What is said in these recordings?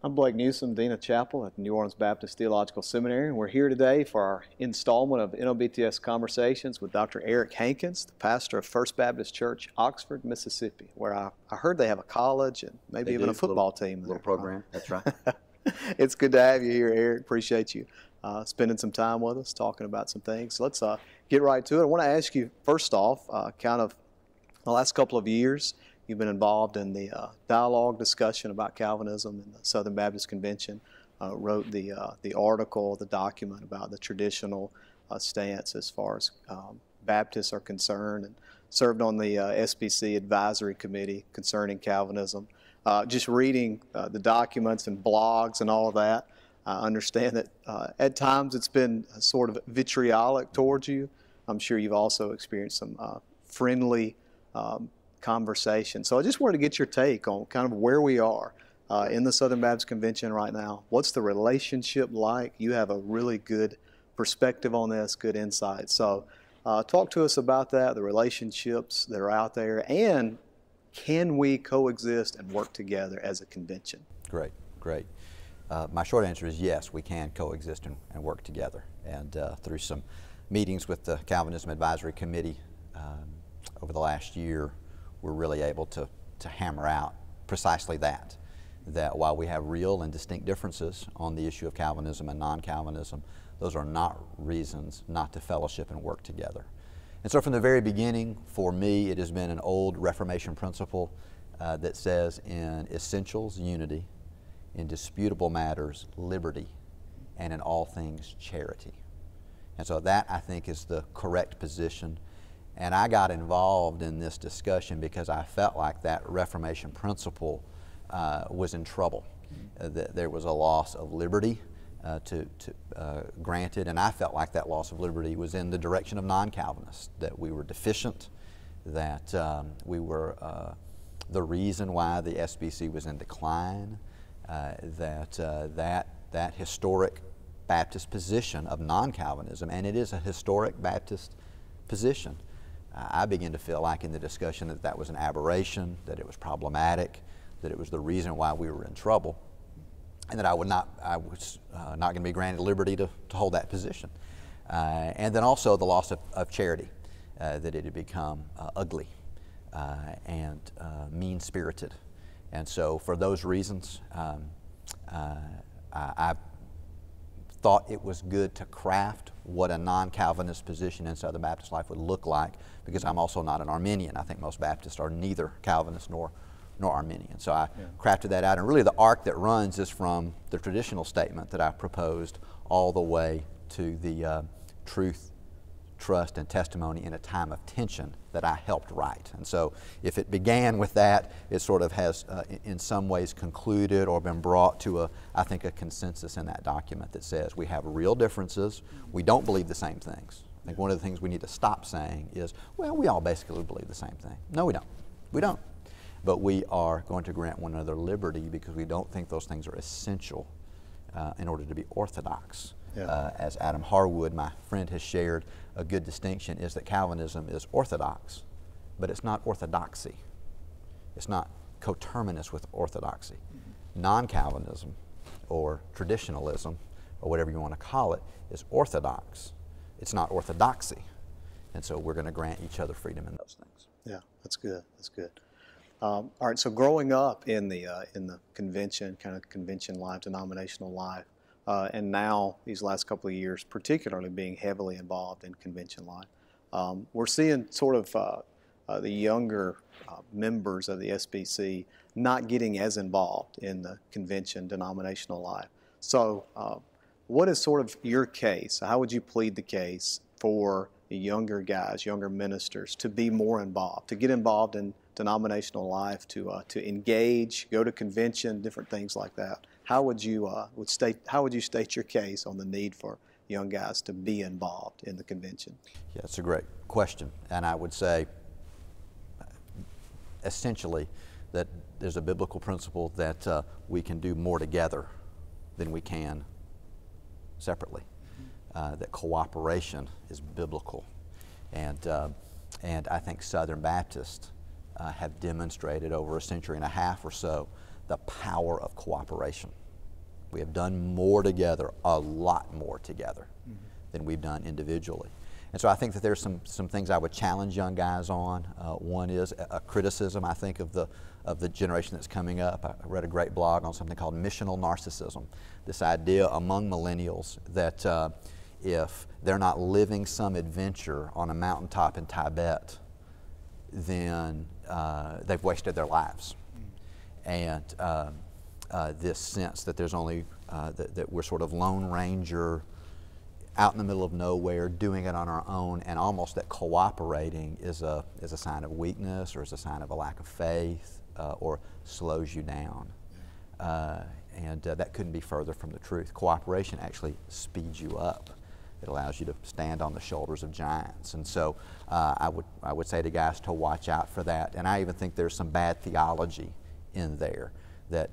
I'm Blake Newsom, Dean of Chapel at the New Orleans Baptist Theological Seminary, and we're here today for our installment of NOBTS Conversations with Dr. Eric Hankins, the pastor of First Baptist Church, Oxford, Mississippi, where I heard they have a college and maybe even a football team. Little program, that's right. It's good to have you here, Eric. Appreciate you spending some time with us, talking about some things. So let's get right to it. I want to ask you, first off, kind of the last couple of years, you've been involved in the dialogue discussion about Calvinism in the Southern Baptist Convention, wrote the article, the document about the traditional stance as far as Baptists are concerned, and served on the SBC Advisory Committee concerning Calvinism. Just reading the documents and blogs and all of that, I understand that at times it's been sort of vitriolic towards you. I'm sure you've also experienced some friendly conversation. So I just wanted to get your take on kind of where we are in the Southern Baptist Convention right now. What's the relationship like? You have a really good perspective on this, good insight. So talk to us about that, the relationships that are out there, and can we coexist and work together as a convention? Great, great. My short answer is yes, we can coexist and work together. And through some meetings with the Calvinism Advisory Committee over the last year, we're really able to hammer out precisely that while we have real and distinct differences on the issue of Calvinism and non-Calvinism, those are not reasons not to fellowship and work together. And so from the very beginning, for me, it has been an old Reformation principle that says in essentials, unity, in disputable matters, liberty, and in all things, charity. And so that, I think, is the correct position. And I got involved in this discussion because I felt like that Reformation principle was in trouble. That there was a loss of liberty granted, and I felt like that loss of liberty was in the direction of non-Calvinists, that we were deficient, that we were the reason why the SBC was in decline, that historic Baptist position of non-Calvinism, and it is a historic Baptist position. I began to feel like in the discussion that that was an aberration, that it was problematic, that it was the reason why we were in trouble, and that I was not going to be granted liberty to hold that position. And then also the loss of charity, that it had become ugly and mean-spirited. And so for those reasons, I thought it was good to craft what a non-Calvinist position in Southern Baptist life would look like, because I'm also not an Arminian. I think most Baptists are neither Calvinist nor Arminian. So I crafted that out, and really the arc that runs is from the traditional statement that I proposed all the way to the truth, trust, and testimony in a time of tension that I helped write. And so if it began with that, it sort of has in some ways concluded or been brought to I think a consensus in that document that says we have real differences, we don't believe the same things. I think one of the things we need to stop saying is, well, we all basically believe the same thing. No, we don't. We don't. But we are going to grant one another liberty because we don't think those things are essential in order to be orthodox. Yeah. As Adam Harwood, my friend, has shared, a good distinction is that Calvinism is orthodox, but it's not orthodoxy. It's not coterminous with orthodoxy. Mm-hmm. Non-Calvinism, or traditionalism, or whatever you want to call it, is orthodox. It's not orthodoxy. And so we're going to grant each other freedom in those things. Yeah, that's good. That's good. All right, so growing up in the convention, kind of convention life, denominational life, and now these last couple of years, particularly being heavily involved in convention life, we're seeing sort of the younger members of the SBC not getting as involved in the convention denominational life. So what is sort of your case? How would you plead the case for the younger guys, younger ministers, to be more involved, to get involved in denominational life, to engage, go to convention, different things like that? How would you state your case on the need for young guys to be involved in the convention? Yeah, it's a great question, and I would say essentially that there's a biblical principle that we can do more together than we can separately. That cooperation is biblical, and I think Southern Baptists have demonstrated over a century and a half or so the power of cooperation. We have done more together, a lot more together, than we've done individually. And so I think that there's some things I would challenge young guys on. One is a criticism, I think, of the generation that's coming up. I read a great blog on something called missional narcissism. This idea among millennials that if they're not living some adventure on a mountaintop in Tibet, then they've wasted their lives. And this sense that there's only, that we're sort of Lone Ranger, out in the middle of nowhere, doing it on our own, and almost that cooperating is a sign of weakness, or is a sign of a lack of faith, or slows you down. And that couldn't be further from the truth. Cooperation actually speeds you up. It allows you to stand on the shoulders of giants. And so I would say to guys to watch out for that. And I even think there's some bad theology in there, that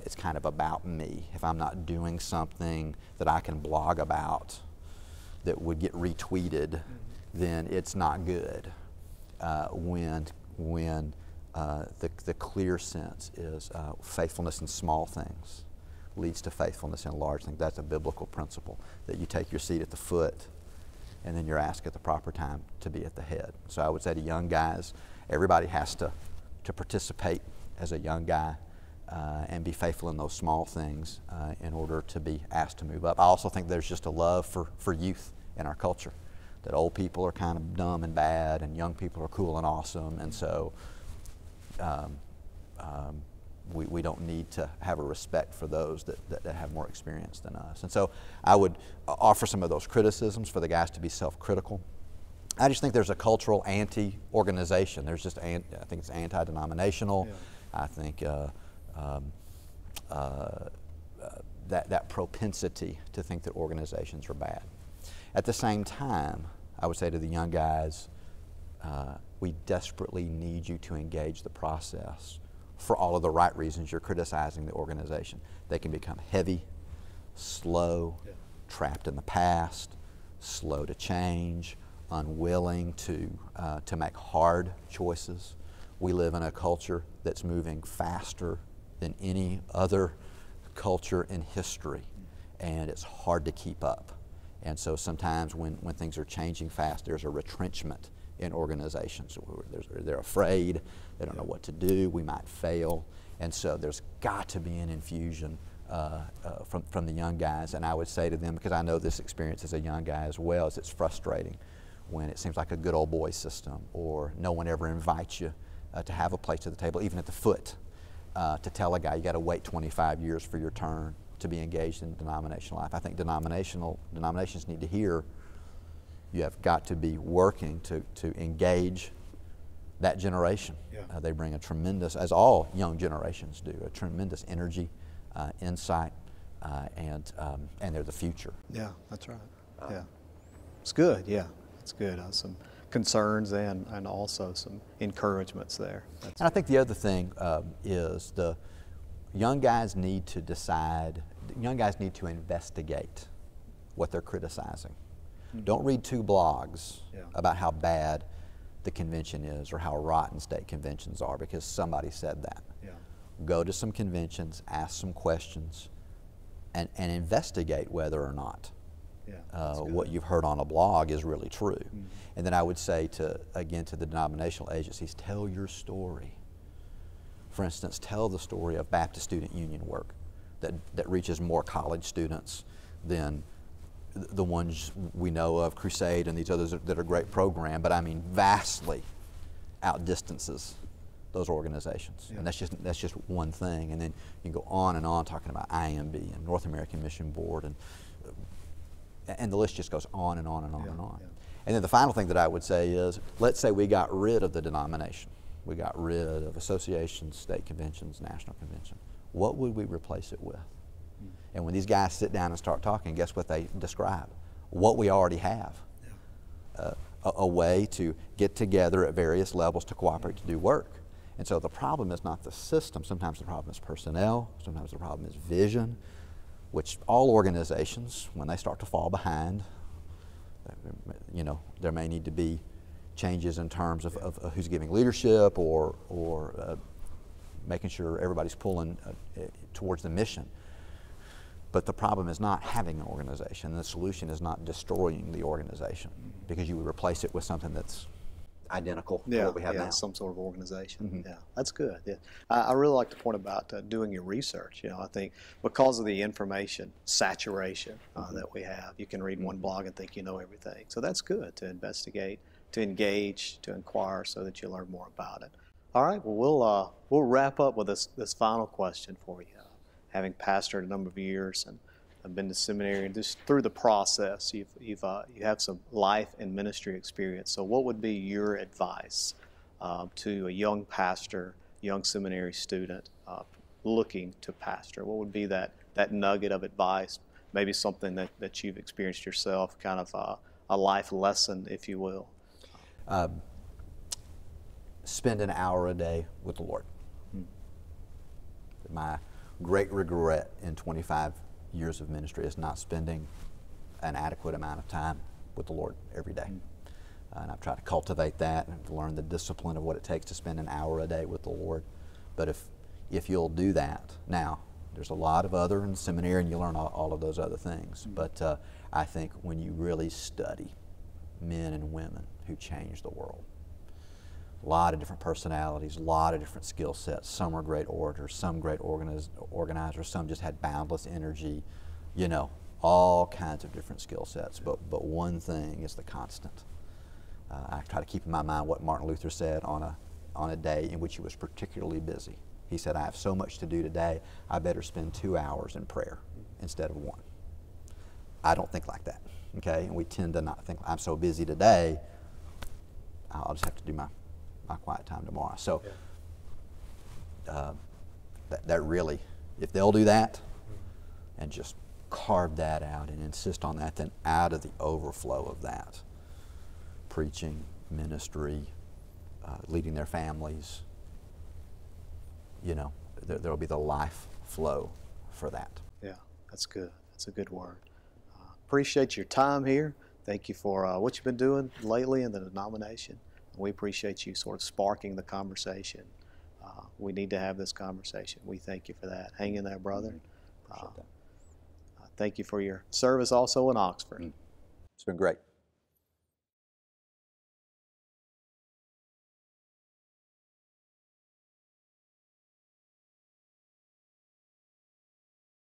it's kind of about me. If I'm not doing something that I can blog about that would get retweeted, then it's not good. When the clear sense is faithfulness in small things leads to faithfulness in large things. That's a biblical principle, that you take your seat at the foot and then you're asked at the proper time to be at the head. So I would say to young guys, everybody has to participate as a young guy and be faithful in those small things in order to be asked to move up. I also think there's just a love for youth in our culture, that old people are kind of dumb and bad and young people are cool and awesome, and so we don't need to have a respect for those that have more experience than us. And so I would offer some of those criticisms for the guys to be self-critical. I just think there's a cultural anti-organization. There's just, I think it's anti-denominational. Yeah. I think that propensity to think that organizations are bad. At the same time, I would say to the young guys, we desperately need you to engage the process for all of the right reasons you're criticizing the organization. They can become heavy, slow, trapped in the past, slow to change, unwilling to make hard choices. We live in a culture that's moving faster than any other culture in history, and it's hard to keep up. And so sometimes when things are changing fast, there's a retrenchment in organizations. They're afraid, they don't know what to do, we might fail. And so there's got to be an infusion from the young guys. And I would say to them, because I know this experience as a young guy as well, is it's frustrating when it seems like a good old boy system, or no one ever invites you to have a place at the table, even at the foot, to tell a guy you got to wait 25 years for your turn to be engaged in denominational life. I think denominations need to hear you have got to be working to engage that generation. Yeah. They bring a tremendous, as all young generations do, a tremendous energy, insight, and they're the future. Yeah, that's right. Yeah, it's good. Yeah, it's good. Some concerns and also some encouragements there. And I think the other thing is the young guys need to decide. Young guys need to investigate what they're criticizing. Mm-hmm. Don't read 2 blogs about how bad the convention is or how rotten state conventions are because somebody said that. Yeah. Go to some conventions, ask some questions, and investigate whether or not what you've heard on a blog is really true. Mm-hmm. And then I would say again to the denominational agencies, tell your story. For instance, tell the story of Baptist Student Union work that reaches more college students than the ones we know of, Crusade and these others that are great program, but I mean vastly outdistances those organizations. Yeah. And that's just one thing. And then you can go on and on talking about IMB and North American Mission Board, and the list just goes on and on and on and on. Yeah. And then the final thing that I would say is, let's say we got rid of the denomination. We got rid of associations, state conventions, national convention. What would we replace it with? And when these guys sit down and start talking, guess what they describe? What we already have. Yeah. A way to get together at various levels to cooperate to do work. And so the problem is not the system. Sometimes the problem is personnel. Sometimes the problem is vision, which all organizations, when they start to fall behind, there may need to be changes in terms of who's giving leadership or making sure everybody's pulling towards the mission. But the problem is not having an organization. The solution is not destroying the organization, because you would replace it with something that's identical to what we have now. Some sort of organization. Yeah, that's good. Yeah, I really like the point about doing your research. I think because of the information saturation that we have, you can read one blog and think you know everything. So that's good to investigate, to engage, to inquire, so that you learn more about it. All right. Well, we'll wrap up with this final question for you. Having pastored a number of years and I've been to seminary, and just through the process, you have some life and ministry experience. So, what would be your advice to a young pastor, young seminary student looking to pastor? What would be that nugget of advice? Maybe something that you've experienced yourself, kind of a life lesson, if you will. Spend an hour a day with the Lord. My great regret in 25 years of ministry is not spending an adequate amount of time with the Lord every day. And I've tried to cultivate that and learn the discipline of what it takes to spend an hour a day with the Lord. But if you'll do that, now, there's a lot of other in seminary, and you learn all of those other things. But I think when you really study men and women who changed the world, a lot of different personalities, a lot of different skill sets. Some are great orators, some great organizers, some just had boundless energy, all kinds of different skill sets. But one thing is the constant. I try to keep in my mind what Martin Luther said on a day in which he was particularly busy. He said, I have so much to do today, I better spend 2 hours in prayer instead of 1. I don't think like that, okay? And we tend to not think, I'm so busy today, I'll just have to do my quiet time tomorrow. So that really, if they'll do that and just carve that out and insist on that, then out of the overflow of that, preaching, ministry, leading their families, there'll be the life flow for that. Yeah, that's good. That's a good word. Appreciate your time here. Thank you for what you've been doing lately in the denomination. We appreciate you sort of sparking the conversation. We need to have this conversation. We thank you for that. Hang in there, brother. Appreciate that. Thank you for your service also in Oxford. It's been great.